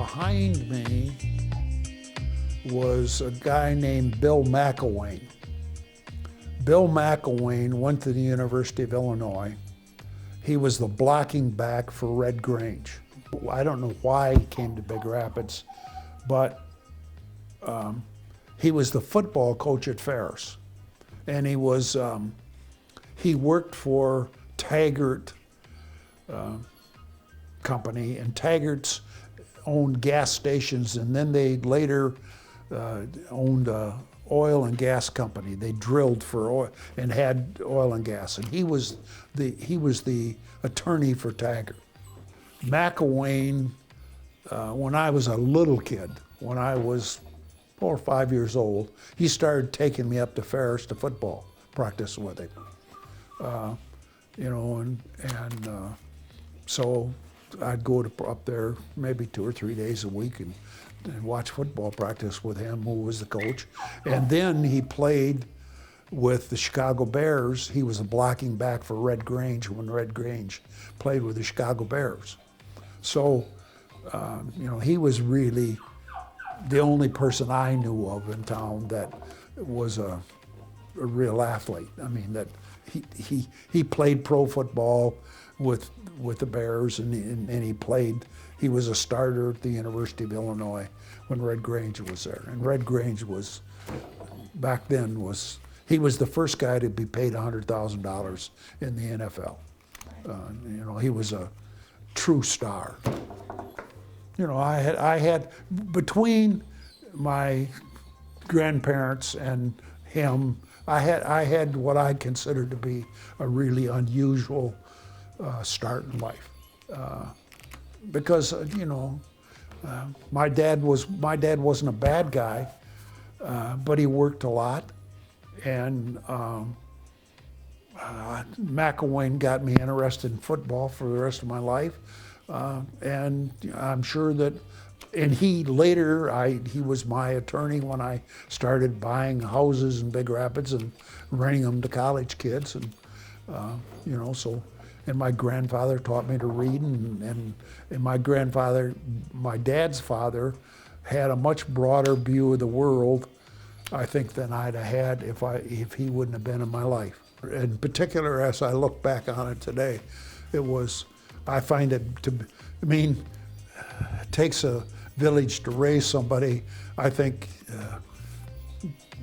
behind me was a guy named Bill McElwain. Bill McElwain went to the University of Illinois. He was the blocking back for Red Grange. I don't know why he came to Big Rapids, but he was the football coach at Ferris. And he worked for Taggart Company, and Taggart's owned gas stations, and then they later owned a oil and gas company. They drilled for oil and had oil and gas, and he was the attorney for Taggart. McElwain, when I was a little kid, when I was 4 or 5 years old, he started taking me up to Ferris to football practice with him. So I'd go up there maybe 2 or 3 days a week and watch football practice with him, who was the coach. And then he played with the Chicago Bears. He was a blocking back for Red Grange when Red Grange played with the Chicago Bears. So, he was really the only person I knew of in town that was a real athlete. I mean, that he played pro football with the Bears, and he was a starter at the University of Illinois when Red Grange was there. And Red Grange was, back then, he was the first guy to be paid $100,000 in the NFL. He was a true star. I had between my grandparents and him, I had what I considered to be a really unusual start in life, because my dad wasn't a bad guy, but he worked a lot, and McElwain got me interested in football for the rest of my life, and I'm sure that. And he was my attorney when I started buying houses in Big Rapids and renting them to college kids, and and my grandfather taught me to read, and my dad's father, had a much broader view of the world, I think, than I'd have had if he wouldn't have been in my life. In particular, as I look back on it today, I find it it takes a village to raise somebody. I think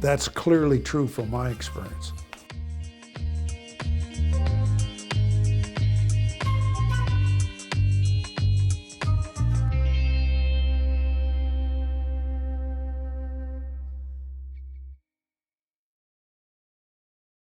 that's clearly true from my experience.